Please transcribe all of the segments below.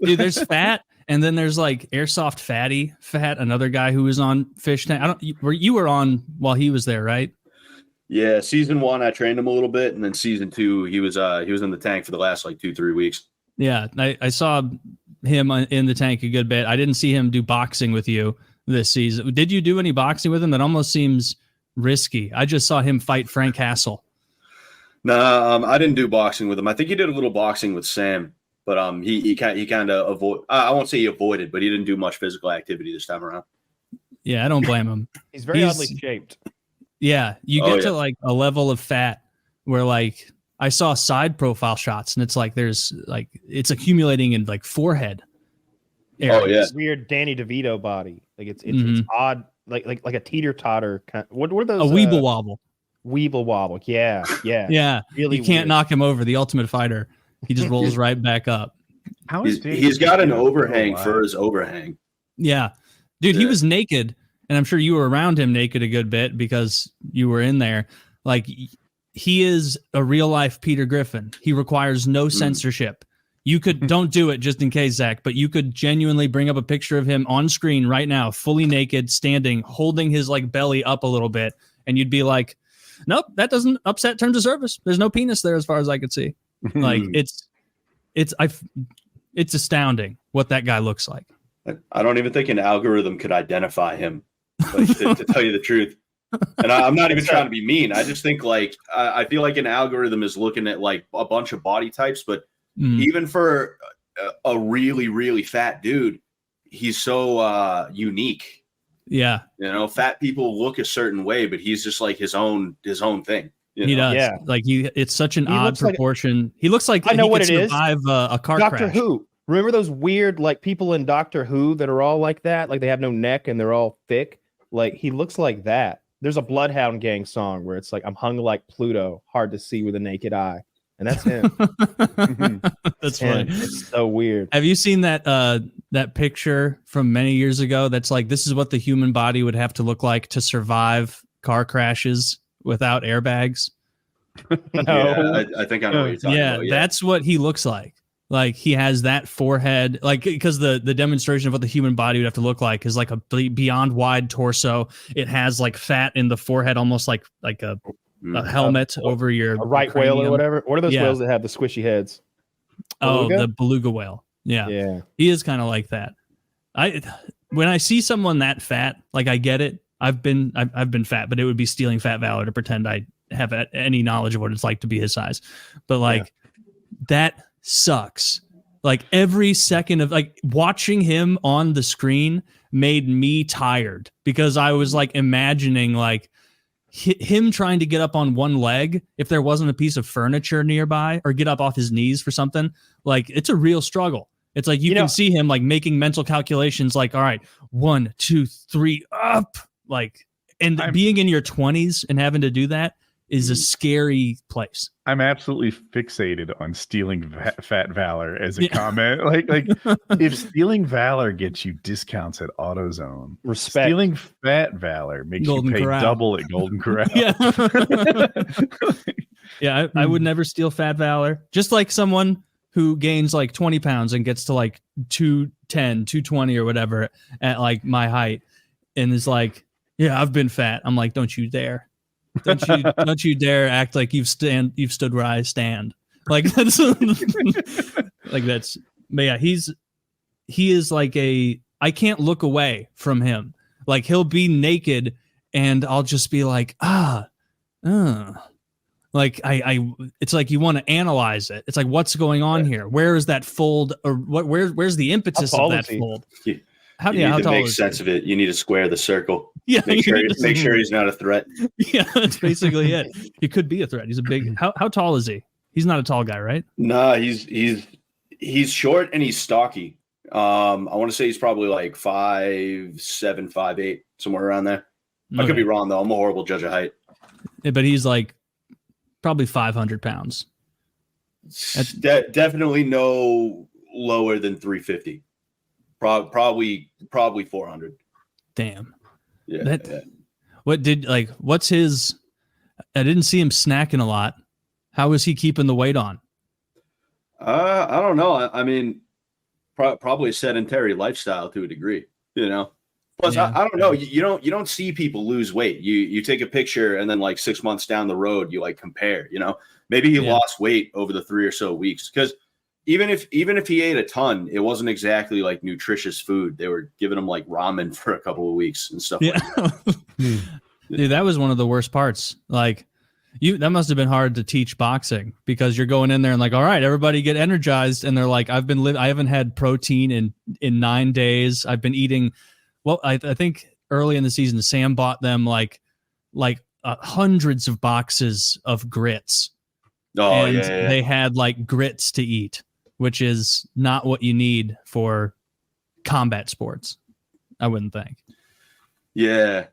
Dude, there's Fat, and then there's like Airsoft Fat, another guy who was on Fishtank. You were on while he was there, right? Yeah, season 1 I trained him a little bit, and then season 2 he was in the tank for the last like 2-3 weeks. Yeah, I saw him in the tank a good bit. I didn't see him do boxing with you this season. Did you do any boxing with him? That almost seems risky. I just saw him fight Frank Hassel. No, I didn't do boxing with him. I think he did a little boxing with Sam, but he kind of avoid. I won't say he avoided, but he didn't do much physical activity this time around. Yeah, I don't blame him. He's very oddly shaped. Yeah, you get to like a level of fat where like I saw side profile shots, and it's like there's like it's accumulating in like forehead areas. Oh yeah, weird Danny DeVito body. Like it's odd, like a teeter totter kind. What are those? A weeble wobble. Weeble wobble. Yeah. Really, you can't knock him over. The Ultimate Fighter, he just rolls right back up. He's got an overhang for his overhang. Yeah, dude, he was naked, and I'm sure you were around him naked a good bit because you were in there. Like he is a real life Peter Griffin. He requires no censorship. You could don't do it just in case, Zach, but you could genuinely bring up a picture of him on screen right now, fully naked, standing, holding his like belly up a little bit, and you'd be like, nope, that doesn't upset terms of service. There's no penis there as far as I could see. Like it's astounding what that guy looks like. I don't even think an algorithm could identify him, like, to tell you the truth. And I'm not even trying to be mean. I just think like I feel like an algorithm is looking at like a bunch of body types, but even for a really, really fat dude, he's so unique. Yeah. You know, fat people look a certain way, but he's just like his own thing. He does. Yeah. Like it's such an odd proportion. He looks like I know what it is. Survive a car crash. Doctor Who. Remember those weird like people in Doctor Who that are all like that? Like they have no neck and they're all thick. Like he looks like that. There's a Bloodhound Gang song where it's like I'm hung like Pluto, hard to see with a naked eye. And that's him. That's funny. It's so weird. Have you seen that that picture from many years ago? That's like this is what the human body would have to look like to survive car crashes without airbags. No. Yeah, I think I know what you're talking about. Yeah, that's what he looks like. Like he has that forehead, like because the demonstration of what the human body would have to look like is like a beyond wide torso. It has like fat in the forehead, almost like a helmet over your right cranium. whale or whatever. What are those whales that have the squishy heads? Beluga? The beluga whale. Yeah. He is kind of like that. When I see someone that fat, like I get it. I've been fat, but it would be stealing Fat Valor to pretend I have any knowledge of what it's like to be his size. But like that sucks. Like every second of like watching him on the screen made me tired because I was like imagining like him trying to get up on one leg if there wasn't a piece of furniture nearby or get up off his knees for something. Like it's a real struggle. It's like you can see him like making mental calculations like, all right, 1, 2, 3 up, like, and being in your 20s and having to do that is a scary place. I'm absolutely fixated on stealing Fat Valor as a comment. Like if stealing Valor gets you discounts at AutoZone, respect. Stealing Fat Valor makes Golden you pay Corral. double at Golden Corral. I would never steal Fat Valor. Just like someone who gains like 20 pounds and gets to like 210, 220 or whatever at like my height and is like, yeah, I've been fat. I'm like, don't you dare. Don't you dare act like you've stood where I stand. Like that's like that's. But yeah, he is like I can't look away from him. Like he'll be naked and I'll just be like like it's like you want to analyze it. It's like what's going on here? Where is that fold or where's the impetus of that fold? You need to make sense of it. You need to square the circle. Yeah, make sure he's not a threat. Yeah, that's basically it. He could be a threat. He's a big. How tall is he? He's not a tall guy, right? No, he's short and he's stocky. I want to say he's probably like 5'7", 5'8", somewhere around there. I could be wrong though. I'm a horrible judge of height. Yeah, but he's like probably 500 pounds. Definitely no lower than 350. Probably 400. Damn. Yeah. What's his? I didn't see him snacking a lot. How is he keeping the weight on? I don't know. I mean, probably a sedentary lifestyle to a degree, you know. Plus, Yeah. I don't know. You don't see people lose weight. You take a picture and then like 6 months down the road, you like compare. You know, maybe he lost weight over the 3 or so weeks because even if he ate a ton, it wasn't exactly like nutritious food. They were giving him like ramen for a couple of weeks and stuff. Yeah. Like that. Dude, that was one of the worst parts. Like that must have been hard to teach boxing because you're going in there and like, all right, everybody get energized. And they're like, I haven't had protein in 9 days. I've been eating. Well, I think early in the season, Sam bought them like hundreds of boxes of grits. Oh, and yeah. They had like grits to eat, which is not what you need for combat sports, I wouldn't think. Yeah,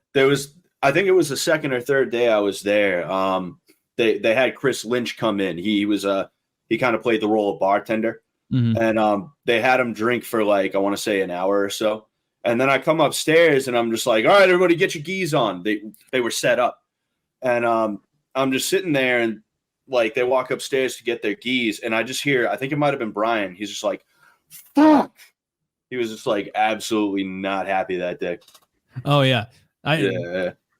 I think it was the second or third day I was there. They had Chris Lynch come in. He kind of played the role of bartender, and they had him drink for like, I want to say an hour or so. And then I come upstairs and I'm just like, all right, everybody get your gis on. They were set up, and I'm just sitting there and like they walk upstairs to get their gis, and I just hear, I think it might have been Brian. He's just like, fuck. He was just like absolutely not happy that day. Oh yeah.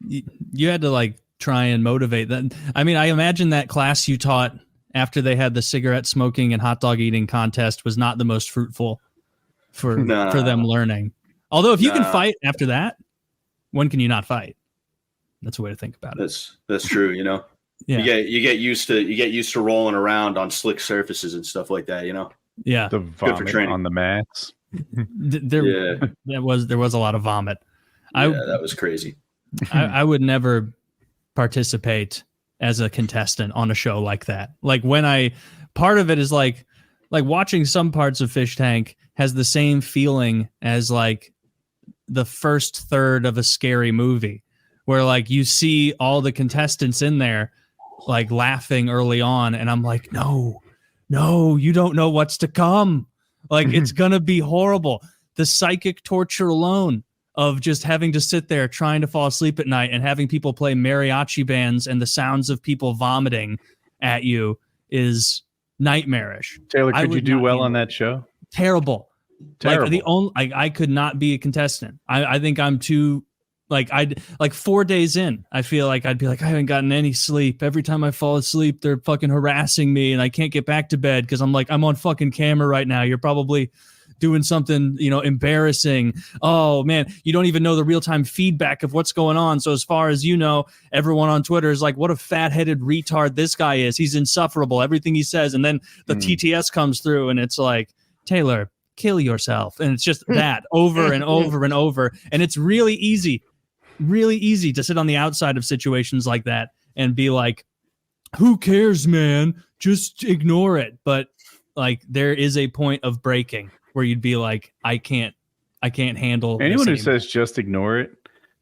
You had to like try and motivate that. I mean, I imagine that class you taught after they had the cigarette smoking and hot dog eating contest was not the most fruitful for them learning. Although if you can fight after that, when can you not fight? That's a way to think about it. That's true. You know, you get used to rolling around on slick surfaces and stuff like that. You know, yeah, the vomit on the mats. There was a lot of vomit. That was crazy. I would never participate as a contestant on a show like that. Like part of it is like watching some parts of Fishtank has the same feeling as like the first third of a scary movie where like you see all the contestants in there like laughing early on. And I'm like, no, you don't know what's to come. Like it's going to be horrible. The psychic torture alone of just having to sit there trying to fall asleep at night and having people play mariachi bands and the sounds of people vomiting at you is nightmarish. Taylor, could you do well on that show? Terrible. I could not be a contestant. I think I'm too I'd 4 days in, I feel like I'd be like, I haven't gotten any sleep. Every time I fall asleep, they're fucking harassing me and I can't get back to bed because I'm like, I'm on fucking camera right now. You're probably doing something, embarrassing. Oh man, you don't even know the real-time feedback of what's going on. So as far as you know, everyone on Twitter is like, what a fat-headed retard this guy is. He's insufferable, everything he says. And then the TTS comes through and it's like, Taylor, kill yourself. And it's just that over and over and over. And it's really easy to sit on the outside of situations like that and be like, who cares, man? Just ignore it. But like, there is a point of breaking where you'd be like, I can't handle anyone who says just ignore it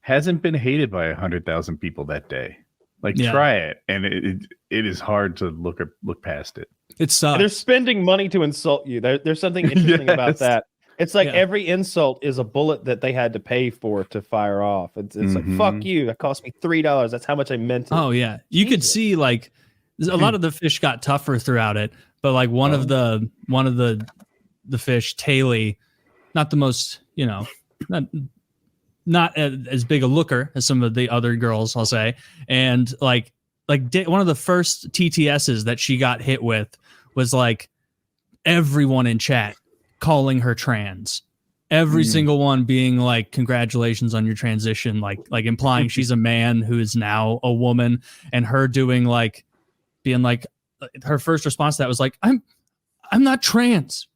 hasn't been hated by 100,000 people that day. Like try it. And it is hard to look past it. It sucks. They're spending money to insult you. There's something interesting about that. It's like every insult is a bullet that they had to pay for to fire off. It's like, fuck you. That cost me $3. That's how much I meant it. Oh yeah. You could see like a lot of the fish got tougher throughout it, but like one of the fish, Taylor, not the most, not as big a looker as some of the other girls, I'll say. And like one of the first TTSs that she got hit with was like everyone in chat calling her trans. Every single one being like, congratulations on your transition, like implying she's a man who is now a woman, and her being like, her first response to that was like, I'm not trans.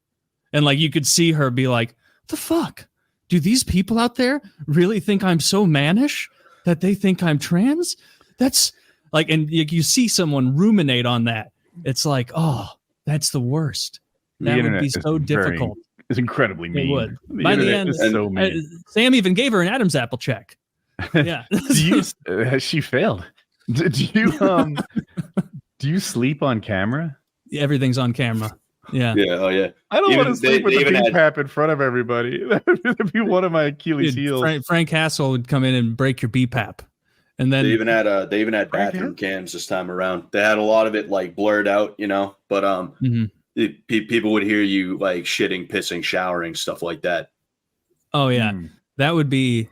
And like you could see her be like, the fuck? Do these people out there really think I'm so mannish that they think I'm trans? That's like, and you see someone ruminate on that. It's like, oh, that's the worst. That would be so difficult. It's incredibly mean. It would. By the end, so mean. Sam even gave her an Adam's apple check. Yeah. She failed. Do you sleep on camera? Everything's on camera. Yeah. Yeah. Oh yeah. I don't want to sleep with the BPAP in front of everybody. That'd be one of my Achilles heels. Frank Hassel would come in and break your BPAP. And then they even had bathroom cams this time around. They had a lot of it like blurred out, but people would hear you like shitting, pissing, showering, stuff like that. Oh yeah, that would be.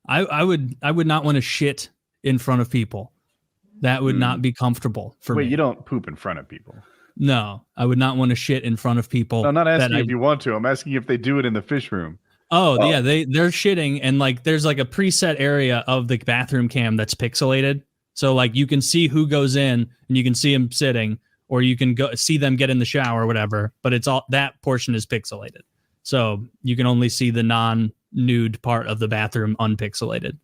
I would not want to shit in front of people. That would not be comfortable for me. Wait, you don't poop in front of people? No, I would not want to shit in front of people. No, I'm not asking if you want to. I'm asking if they do it in the fish room. Oh yeah, they're shitting, and like there's like a preset area of the bathroom cam that's pixelated. So like you can see who goes in, and you can see them sitting, or you can go see them get in the shower or whatever. But it's all that portion is pixelated, so you can only see the non-nude part of the bathroom unpixelated.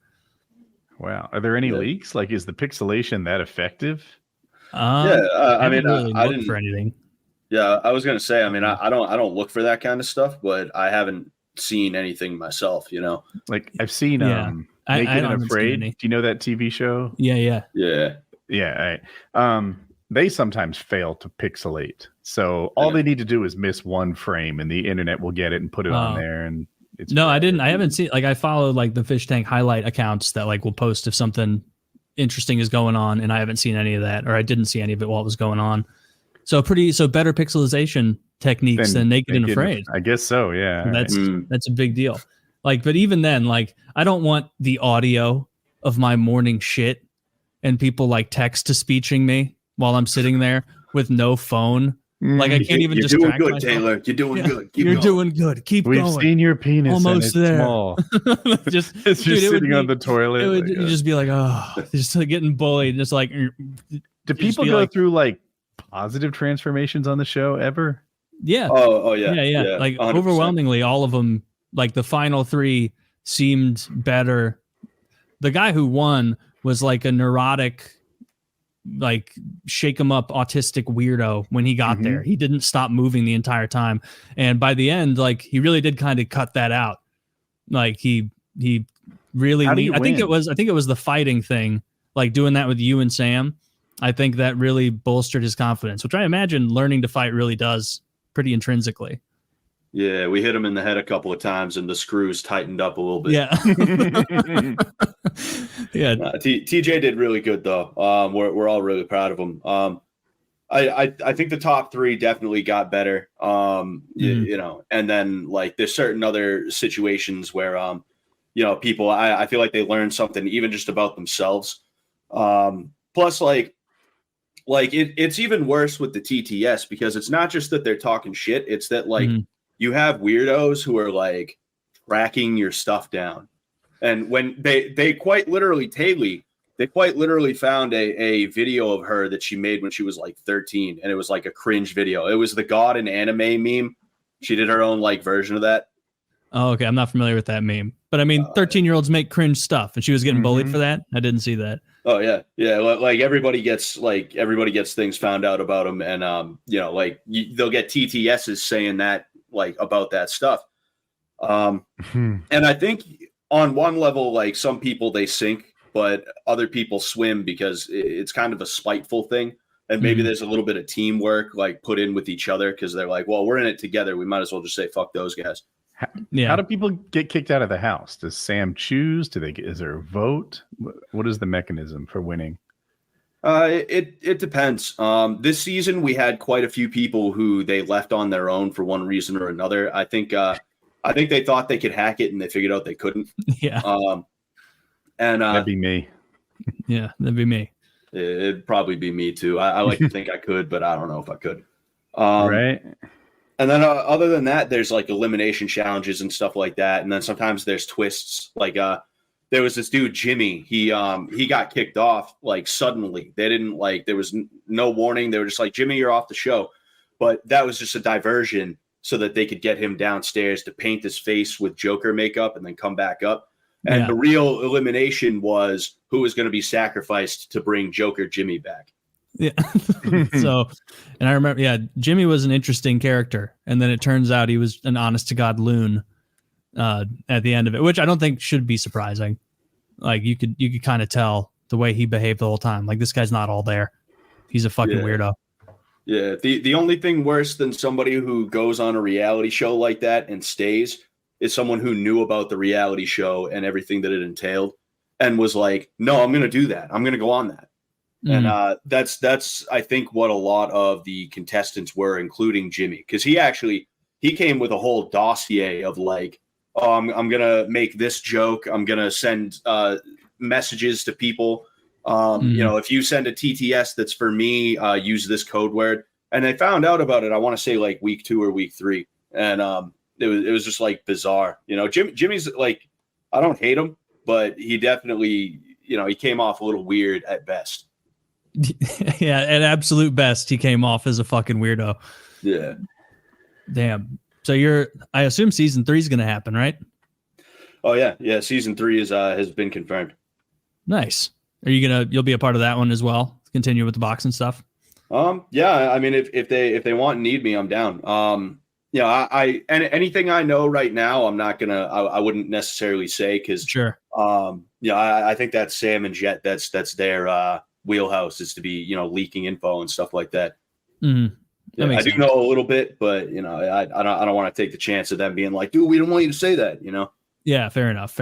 Wow, are there any leaks? Like, is the pixelation that effective? I mean, really I look didn't for anything. Yeah, I was gonna say. I mean, I don't look for that kind of stuff, but I haven't seen anything myself. You know, like I've seen Naked and Afraid. Do you know that TV show? Yeah. They sometimes fail to pixelate, so all they need to do is miss one frame, and the internet will get it and put it on there. And it's I haven't seen, like, I follow like the Fishtank highlight accounts that like will post if something interesting is going on, and I haven't seen any of that, or I didn't see any of it while it was going on. So better pixelization techniques than Naked and Afraid. I guess so. Yeah, that's a big deal. Like, but even then, like, I don't want the audio of my morning shit and people like text to speeching me while I'm sitting there with no phone. Like, I can't even distract myself. You're doing good, myself. Taylor. You're doing good. You're doing good. Keep going. We've seen your penis. Almost and it's there. Small. It's just sitting on the toilet. You'd just be like, oh, just like getting bullied. Just like, do people go through like positive transformations on the show ever? Yeah. Oh yeah. Like 100%. Overwhelmingly, all of them. Like the final 3 seemed better. The guy who won was like a neurotic, like shake 'em up autistic weirdo when he got there. He didn't stop moving the entire time, and by the end, like, he really did kind of cut that out. Like he really I think it was the fighting thing, like doing that with you and Sam. I think that really bolstered his confidence, which I imagine learning to fight really does pretty intrinsically. Yeah, we hit him in the head a couple of times, and the screws tightened up a little bit. Yeah. Yeah. TJ did really good though. We're all really proud of him. I think the top 3 definitely got better. You know, and then like there's certain other situations where you know, people I feel like they learned something even just about themselves. Plus like it's even worse with the TTS, because it's not just that they're talking shit, it's that like you have weirdos who are like tracking your stuff down. And when they quite literally, they quite literally found a video of her that she made when she was like 13. And it was like a cringe video. It was the God in anime meme. She did her own like version of that. Oh, okay. I'm not familiar with that meme, but I mean, 13-year-olds make cringe stuff, and she was getting bullied for that. I didn't see that. Oh yeah. Yeah. Like everybody gets things found out about them. And, you know, like they'll get TTSs saying that, like, about that stuff. And I think on one level, like, some people they sink, but other people swim because it's kind of a spiteful thing. And maybe there's a little bit of teamwork like put in with each other, because they're like, well, we're in it together. We might as well just say, fuck those guys. How do people get kicked out of the house? Does Sam choose? Is there a vote? What is the mechanism for winning? It depends. This season we had quite a few people who they left on their own for one reason or another. I think they thought they could hack it and they figured out they couldn't. Yeah. And that'd be me. Yeah, that'd be me. It'd probably be me too. I like to think I could, but I don't know if I could. Right. And then other than that, there's like elimination challenges and stuff like that. And then sometimes there's twists. Like there was this dude, Jimmy. He got kicked off like suddenly. They didn't like, there was no warning. They were just like, Jimmy, you're off the show. But that was just a diversion so that they could get him downstairs to paint his face with Joker makeup and then come back up. And the real elimination was who was going to be sacrificed to bring Joker Jimmy back. Yeah. So, and I remember, Jimmy was an interesting character. And then it turns out he was an honest to God loon at the end of it, which I don't think should be surprising. Like you could kind of tell the way he behaved the whole time. Like, this guy's not all there. He's a fucking weirdo. Yeah. The only thing worse than somebody who goes on a reality show like that and stays is someone who knew about the reality show and everything that it entailed and was like, no, I'm going to do that. I'm going to go on that. And that's I think what a lot of the contestants were, including Jimmy, because he came with a whole dossier of like, oh, I'm gonna make this joke, I'm gonna send messages to people. You know, if you send a TTS that's for me, use this code word. And they found out about it, I want to say like week 2 or week 3, and it was just like bizarre. You know, Jimmy's like, I don't hate him, but he definitely, you know, he came off a little weird at best. Yeah, at absolute best, he came off as a fucking weirdo. Yeah. Damn. So I assume season 3 is going to happen, right? Oh yeah. Season 3 has been confirmed. Nice. You'll be a part of that one as well? Continue with the box and stuff? Yeah. I mean, if they want and need me, I'm down. You know, I anything I know right now, I'm not gonna. I wouldn't necessarily say because sure. Yeah, I think that's Sam and Jet. That's their wheelhouse is to be, you know, leaking info and stuff like that. Mm-hmm. Yeah, I do know a little bit, but you know, I don't want to take the chance of them being like, dude, we don't want you to say that, you know? Yeah, fair enough.